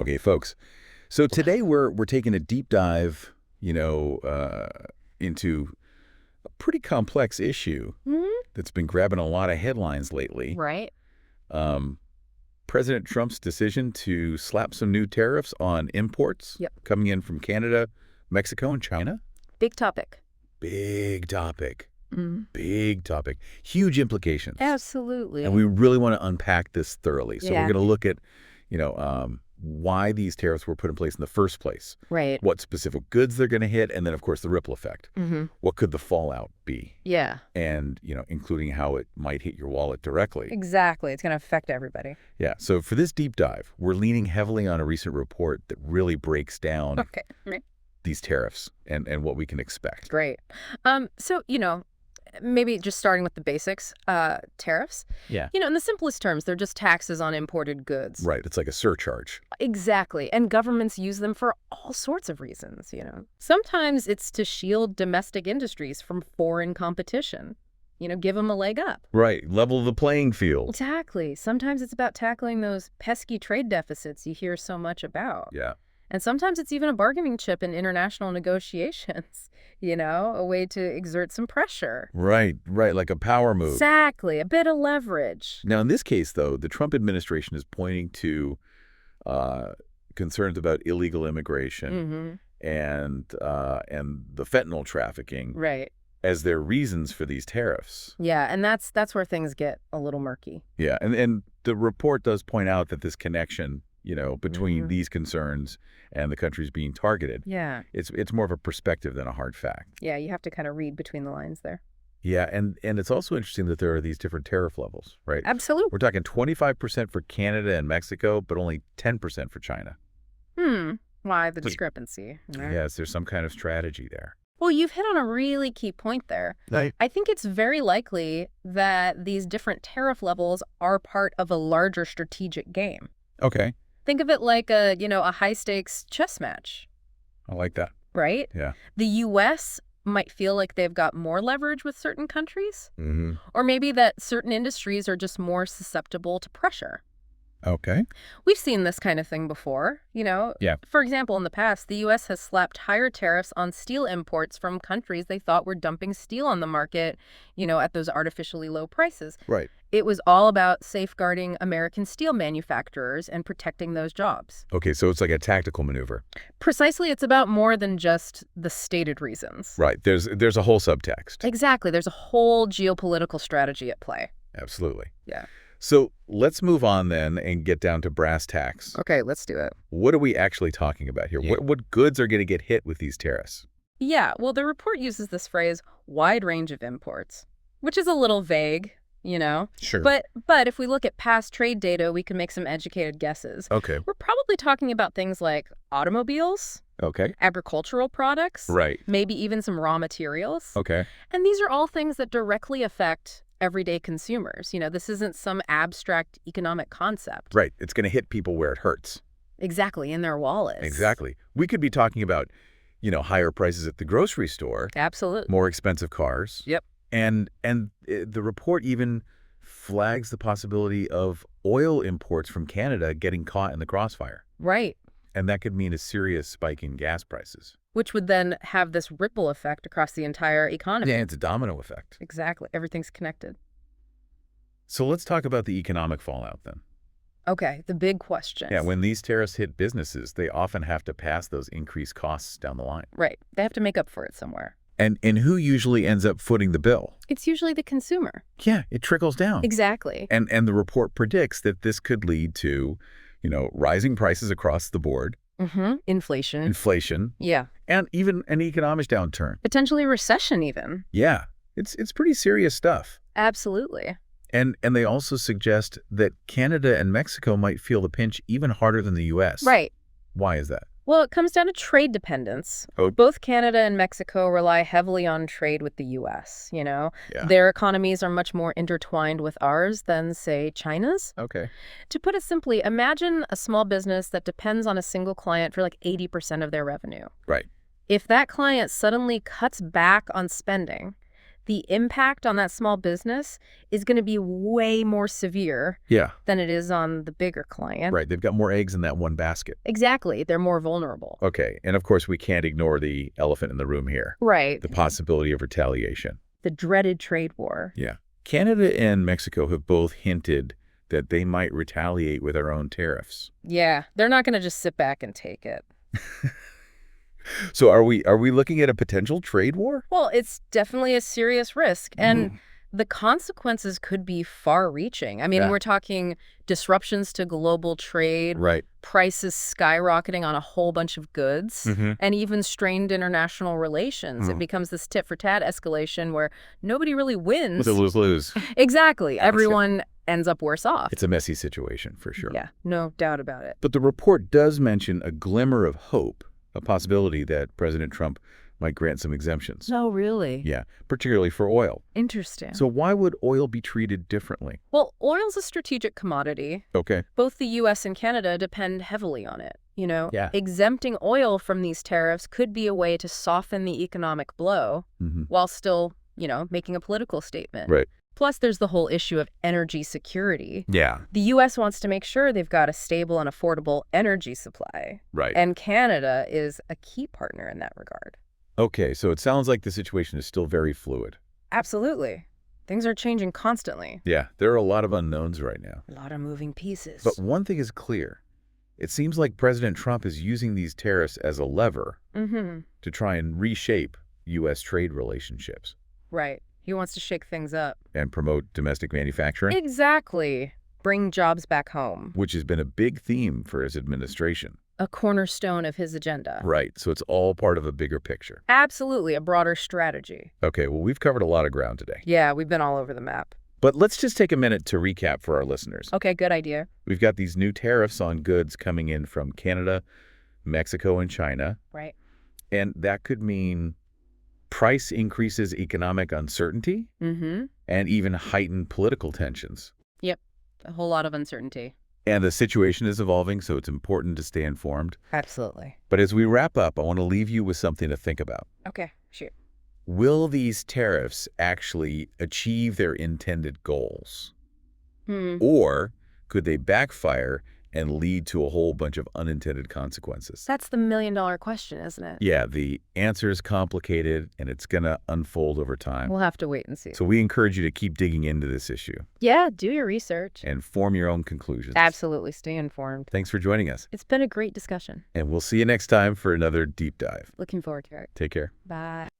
Okay, folks. So today we're taking a deep dive, into a pretty complex issue Mhm. that's been grabbing a lot of headlines lately. Right. Um, President Trump's decision to slap some new tariffs on imports Yep. coming in from Canada, Mexico, and China. Big topic. Big topic. Mm. Big topic. Huge implications. Absolutely. And we really want to unpack this thoroughly. So Yeah. we're going to look at, why these tariffs were put in place in the first place, Right. what specific goods they're going to hit, and then, of course, the ripple effect. Mm-hmm. What could the fallout be? Yeah. And, including how it might hit your wallet directly. Exactly. It's going to affect everybody. Yeah. So for this deep dive, we're leaning heavily on a recent report that really breaks down Okay. Right. these tariffs and what we can expect. Great. So, maybe just starting with the basics, tariffs. Yeah. In the simplest terms, they're just taxes on imported goods. Right. It's like a surcharge. Exactly. And governments use them for all sorts of reasons, Sometimes it's to shield domestic industries from foreign competition. Give them a leg up. Right. Level the playing field. Exactly. Sometimes it's about tackling those pesky trade deficits you hear so much about. Yeah. And sometimes it's even a bargaining chip in international negotiations, a way to exert some pressure. Right. Like a power move. Exactly. A bit of leverage. Now, in this case, though, the Trump administration is pointing to concerns about illegal immigration and the fentanyl trafficking Right. as their reasons for these tariffs. Yeah, and that's where things get a little murky. Yeah, and the report does point out that this connection, between these concerns and the countries being targeted, Yeah. it's more of a perspective than a hard fact. Yeah, you have to kind of read between the lines there. Yeah, and it's also interesting that there are these different tariff levels, right? Absolutely. We're talking 25% for Canada and Mexico, but only 10% for China. Why the discrepancy? Yes, there's some kind of strategy there. Well, you've hit on a really key point there. I think it's very likely that these different tariff levels are part of a larger strategic game. Okay, Think of it like a high-stakes chess match, I like that. right? Yeah. The U.S. might feel like they've got more leverage with certain countries, Mm-hmm. or maybe that certain industries are just more susceptible to pressure. Okay. We've seen this kind of thing before, Yeah. For example, in the past, the U.S. has slapped higher tariffs on steel imports from countries they thought were dumping steel on the market, at those artificially low prices. Right. It was all about safeguarding American steel manufacturers and protecting those jobs. Okay, so it's like a tactical maneuver. Precisely, it's about more than just the stated reasons. Right. There's a whole subtext. Exactly. There's a whole geopolitical strategy at play. Absolutely. Yeah. So let's move on then and get down to brass tacks. Okay, let's do it. What are we actually talking about here? Yeah. What goods are going to get hit with these tariffs? Yeah, well, the report uses this phrase, wide range of imports, which is a little vague, Sure. But if we look at past trade data, we can make some educated guesses. Okay. We're probably talking about things like automobiles, Okay. agricultural products, Right. maybe even some raw materials. Okay. And these are all things that directly affect everyday consumers. This isn't some abstract economic concept. Right. It's going to hit people where it hurts. Exactly, in their wallets. Exactly. We could be talking about, higher prices at the grocery store, Absolutely. more expensive cars. Yep. And the report even flags the possibility of oil imports from Canada getting caught in the crossfire. Right. And that could mean a serious spike in gas prices. Which would then have this ripple effect across the entire economy. Yeah, it's a domino effect. Exactly. Everything's connected. So let's talk about the economic fallout then. Okay, the big question. Yeah, when these tariffs hit businesses, they often have to pass those increased costs down the line. Right. They have to make up for it somewhere. And who usually ends up footing the bill? It's usually the consumer. Yeah, it trickles down. Exactly. And the report predicts that this could lead to, rising prices across the board, Inflation. Yeah. and even an economic downturn. Potentially a recession even. Yeah, it's pretty serious stuff. Absolutely. And they also suggest that Canada and Mexico might feel the pinch even harder than the U.S. Right. Why is that? Well, it comes down to trade dependence. Oh. Both Canada and Mexico rely heavily on trade with the U.S., Yeah. Their economies are much more intertwined with ours than, say, China's. Okay. To put it simply, imagine a small business that depends on a single client for like 80% of their revenue. Right. If that client suddenly cuts back on spending, the impact on that small business is going to be way more severe Yeah, than it is on the bigger client. right. They've got more eggs in that one basket. Exactly. They're more vulnerable. Okay, and of course we can't ignore the elephant in the room here, Right. the possibility of retaliation. The dreaded trade war. Yeah. Canada and Mexico have both hinted that they might retaliate with their own tariffs. Yeah. They're not going to just sit back and take it. So are we looking at a potential trade war? Well, it's definitely a serious risk. And the consequences could be far-reaching. I mean, Yeah. we're talking disruptions to global trade, Right. prices skyrocketing on a whole bunch of goods, Mhm. and even strained international relations. It becomes this tit-for-tat escalation where nobody really wins. It's a lose-lose. Exactly. Everyone ends up worse off. It's a messy situation for sure. Yeah, no doubt about it. But the report does mention a glimmer of hope, a possibility that President Trump might grant some exemptions. Oh, really? Yeah, particularly for oil. Interesting. So why would oil be treated differently? Well, oil's a strategic commodity. Okay. Both the U.S. and Canada depend heavily on it. Yeah. Exempting oil from these tariffs could be a way to soften the economic blow while still, making a political statement. Right. Plus, there's the whole issue of energy security. Yeah. The U.S. wants to make sure they've got a stable and affordable energy supply. Right. And Canada is a key partner in that regard. Okay, so it sounds like the situation is still very fluid. Absolutely. Things are changing constantly. Yeah, there are a lot of unknowns right now. A lot of moving pieces. But one thing is clear. It seems like President Trump is using these tariffs as a lever to try and reshape U.S. trade relationships Right. He wants to shake things up. and promote domestic manufacturing, Exactly. Bring jobs back home. which has been a big theme for his administration. A cornerstone of his agenda. Right, so it's all part of a bigger picture. Absolutely, a broader strategy. Okay, well, we've covered a lot of ground today. Yeah, we've been all over the map. But let's just take a minute to recap for our listeners. Okay, good idea. We've got these new tariffs on goods coming in from Canada, Mexico, and China. Right. And that could mean price increases, economic uncertainty, and even heightened political tensions. Yep. A whole lot of uncertainty. And the situation is evolving, so it's important to stay informed. Absolutely. But as we wrap up, I want to leave you with something to think about. Okay, shoot. Will these tariffs actually achieve their intended goals? Or could they backfire and lead to a whole bunch of unintended consequences? That's the million-dollar question, isn't it? Yeah, the answer is complicated, and it's going to unfold over time. We'll have to wait and see. So we encourage you to keep digging into this issue Yeah, do your research. and form your own conclusions. Absolutely, stay informed. Thanks for joining us, It's been a great discussion. and we'll see you next time for another deep dive. Looking forward to it. Take care. Bye.